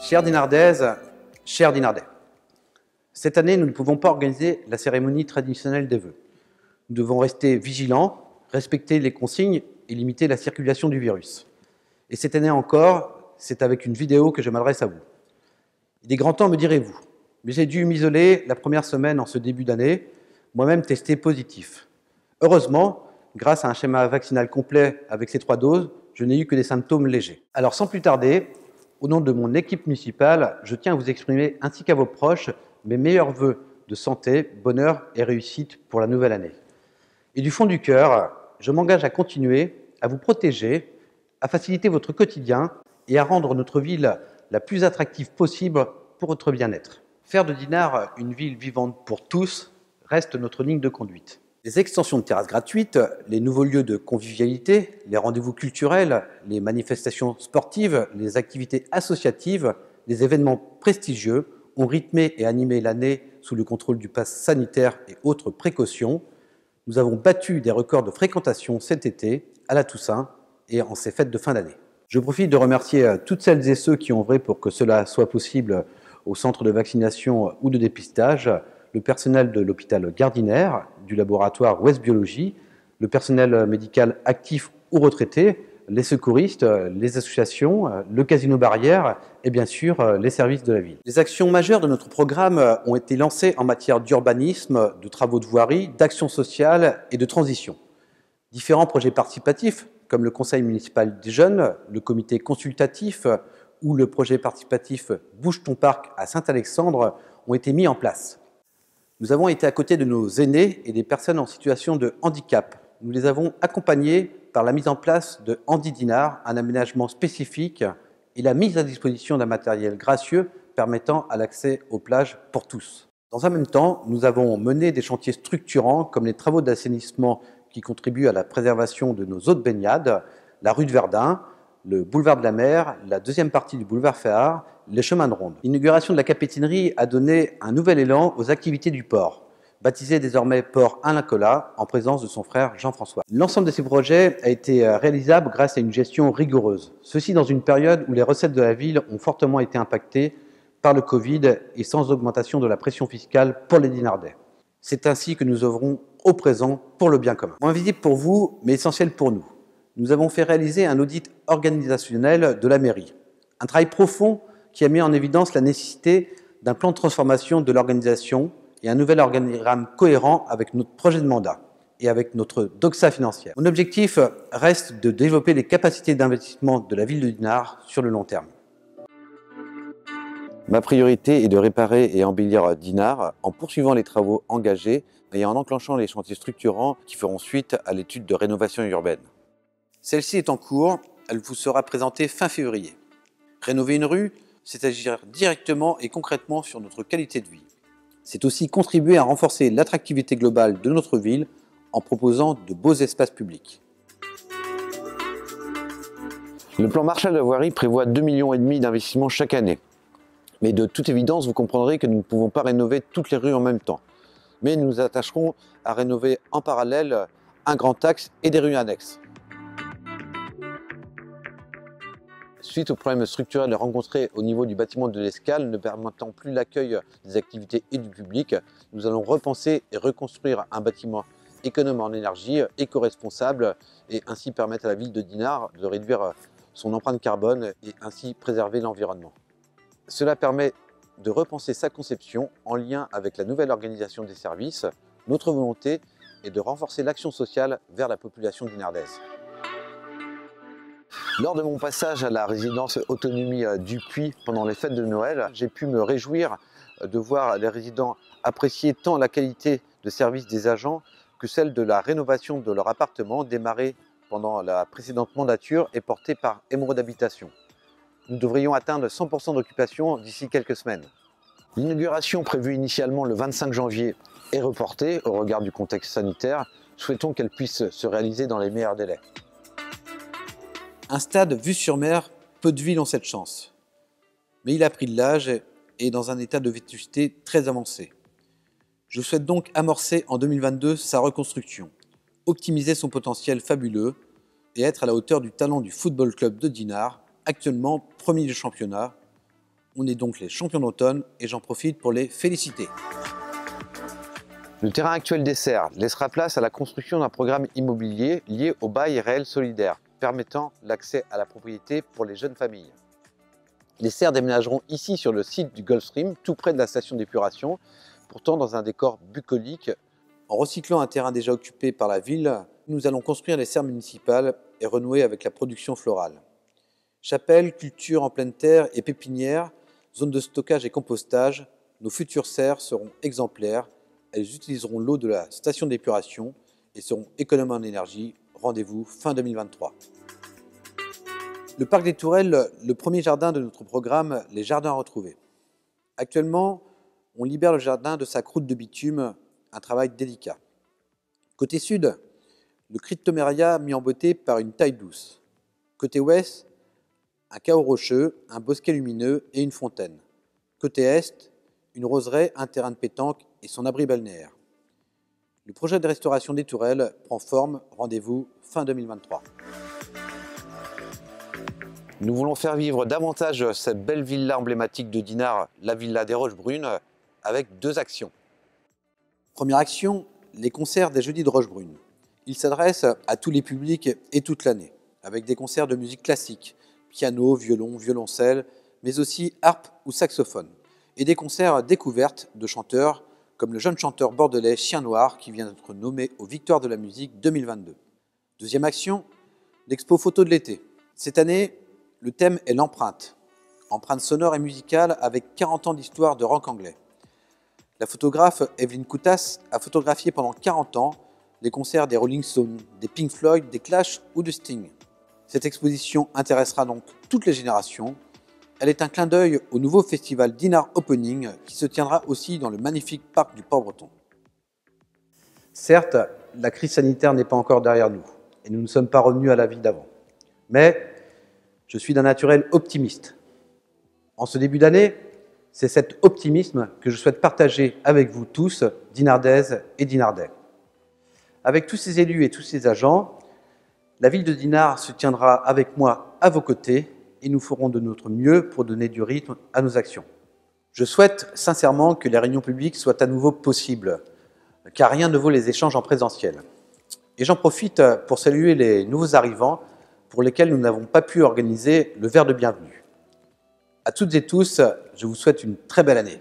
Chères Dinardaises, chers Dinardais, cette année, nous ne pouvons pas organiser la cérémonie traditionnelle des vœux. Nous devons rester vigilants, respecter les consignes et limiter la circulation du virus. Et cette année encore, c'est avec une vidéo que je m'adresse à vous. Il est grand temps, me direz-vous, mais j'ai dû m'isoler la première semaine en ce début d'année, moi-même testé positif. Heureusement, grâce à un schéma vaccinal complet avec ces 3 doses, je n'ai eu que des symptômes légers. Alors sans plus tarder, au nom de mon équipe municipale, je tiens à vous exprimer, ainsi qu'à vos proches, mes meilleurs vœux de santé, bonheur et réussite pour la nouvelle année. Et du fond du cœur, je m'engage à continuer à vous protéger, à faciliter votre quotidien et à rendre notre ville la plus attractive possible pour votre bien-être. Faire de Dinard une ville vivante pour tous reste notre ligne de conduite. Les extensions de terrasses gratuites, les nouveaux lieux de convivialité, les rendez-vous culturels, les manifestations sportives, les activités associatives, les événements prestigieux ont rythmé et animé l'année sous le contrôle du pass sanitaire et autres précautions. Nous avons battu des records de fréquentation cet été, à la Toussaint et en ces fêtes de fin d'année. Je profite de remercier toutes celles et ceux qui ont œuvré pour que cela soit possible au centre de vaccination ou de dépistage, le personnel de l'hôpital Gardiner, du laboratoire West Biologie, le personnel médical actif ou retraité, les secouristes, les associations, le casino Barrière et bien sûr les services de la ville. Les actions majeures de notre programme ont été lancées en matière d'urbanisme, de travaux de voirie, d'action sociale et de transition. Différents projets participatifs, comme le conseil municipal des jeunes, le comité consultatif ou le projet participatif Bouge ton parc à Saint-Alexandre, ont été mis en place. Nous avons été à côté de nos aînés et des personnes en situation de handicap. Nous les avons accompagnés par la mise en place de Handi Dinard, un aménagement spécifique et la mise à disposition d'un matériel gracieux permettant à l'accès aux plages pour tous. Dans un même temps, nous avons mené des chantiers structurants comme les travaux d'assainissement qui contribuent à la préservation de nos eaux de baignade, la rue de Verdun, le boulevard de la Mer, la deuxième partie du boulevard Féard, les chemins de ronde. L'inauguration de la capétinerie a donné un nouvel élan aux activités du port, baptisé désormais Port Alain-Colas, en présence de son frère Jean-François. L'ensemble de ces projets a été réalisable grâce à une gestion rigoureuse. Ceci dans une période où les recettes de la ville ont fortement été impactées par le Covid et sans augmentation de la pression fiscale pour les Dinardais. C'est ainsi que nous œuvrons au présent pour le bien commun. Moins visible pour vous, mais essentiel pour nous. Nous avons fait réaliser un audit organisationnel de la mairie. Un travail profond qui a mis en évidence la nécessité d'un plan de transformation de l'organisation et un nouvel organigramme cohérent avec notre projet de mandat et avec notre doxa financière. Mon objectif reste de développer les capacités d'investissement de la ville de Dinard sur le long terme. Ma priorité est de réparer et embellir Dinard en poursuivant les travaux engagés et en enclenchant les chantiers structurants qui feront suite à l'étude de rénovation urbaine. Celle-ci est en cours, elle vous sera présentée fin février. Rénover une rue, c'est agir directement et concrètement sur notre qualité de vie. C'est aussi contribuer à renforcer l'attractivité globale de notre ville en proposant de beaux espaces publics. Le plan Marshall de la voirie prévoit 2,5 millions d'investissements chaque année. Mais de toute évidence, vous comprendrez que nous ne pouvons pas rénover toutes les rues en même temps. Mais nous nous attacherons à rénover en parallèle un grand axe et des rues annexes. Suite aux problèmes structurels rencontrés au niveau du bâtiment de l'Escale, ne permettant plus l'accueil des activités et du public, nous allons repenser et reconstruire un bâtiment économe en énergie, éco-responsable et ainsi permettre à la ville de Dinard de réduire son empreinte carbone et ainsi préserver l'environnement. Cela permet de repenser sa conception en lien avec la nouvelle organisation des services. Notre volonté est de renforcer l'action sociale vers la population dinardaise. Lors de mon passage à la résidence Autonomie du Puy pendant les fêtes de Noël, j'ai pu me réjouir de voir les résidents apprécier tant la qualité de service des agents que celle de la rénovation de leur appartement démarrée pendant la précédente mandature et portée par Émeraude Habitation. Nous devrions atteindre 100% d'occupation d'ici quelques semaines. L'inauguration prévue initialement le 25 janvier est reportée au regard du contexte sanitaire. Souhaitons qu'elle puisse se réaliser dans les meilleurs délais. Un stade vue sur mer, peu de villes ont cette chance. Mais il a pris de l'âge et est dans un état de vétusté très avancé. Je souhaite donc amorcer en 2022 sa reconstruction, optimiser son potentiel fabuleux et être à la hauteur du talent du Football Club de Dinard, actuellement premier du championnat, On est donc les champions d'automne et j'en profite pour les féliciter. Le terrain actuel des serres laissera place à la construction d'un programme immobilier lié au bail réel solidaire, permettant l'accès à la propriété pour les jeunes familles. Les serres déménageront ici sur le site du Gulfstream, tout près de la station d'épuration, pourtant dans un décor bucolique. En recyclant un terrain déjà occupé par la ville, nous allons construire les serres municipales et renouer avec la production florale. Chapelles, cultures en pleine terre et pépinières, zones de stockage et compostage, nos futures serres seront exemplaires. Elles utiliseront l'eau de la station d'épuration et seront économes en énergie. Rendez-vous fin 2023. Le Parc des Tourelles, le premier jardin de notre programme, les jardins à retrouver. Actuellement, on libère le jardin de sa croûte de bitume, un travail délicat. Côté sud, le cryptoméria mis en beauté par une taille douce. Côté ouest, un chaos rocheux, un bosquet lumineux et une fontaine. Côté est, une roseraie, un terrain de pétanque et son abri balnéaire. Le projet de restauration des Tourelles prend forme. Rendez-vous fin 2023. Nous voulons faire vivre davantage cette belle villa emblématique de Dinard, la villa des Roches-Brunes, avec 2 actions. Première action, les concerts des Jeudis de Rochebrune. Ils s'adressent à tous les publics et toute l'année, avec des concerts de musique classique, piano, violon, violoncelle, mais aussi harpe ou saxophone, et des concerts découvertes de chanteurs comme le jeune chanteur bordelais Chien Noir qui vient d'être nommé aux Victoires de la musique 2022. Deuxième action, l'expo photo de l'été. Cette année, le thème est l'empreinte. Empreinte sonore et musicale avec 40 ans d'histoire de rock anglais. La photographe Evelyn Koutas a photographié pendant 40 ans les concerts des Rolling Stones, des Pink Floyd, des Clash ou de Sting. Cette exposition intéressera donc toutes les générations. Elle est un clin d'œil au nouveau festival Dinard Opening qui se tiendra aussi dans le magnifique parc du Port-Breton. Certes, la crise sanitaire n'est pas encore derrière nous et nous ne sommes pas revenus à la vie d'avant. Mais je suis d'un naturel optimiste. En ce début d'année, c'est cet optimisme que je souhaite partager avec vous tous, Dinardaises et Dinardais. Avec tous ces élus et tous ces agents, la ville de Dinard se tiendra avec moi à vos côtés et nous ferons de notre mieux pour donner du rythme à nos actions. Je souhaite sincèrement que les réunions publiques soient à nouveau possibles, car rien ne vaut les échanges en présentiel. Et j'en profite pour saluer les nouveaux arrivants pour lesquels nous n'avons pas pu organiser le verre de bienvenue. À toutes et tous, je vous souhaite une très belle année.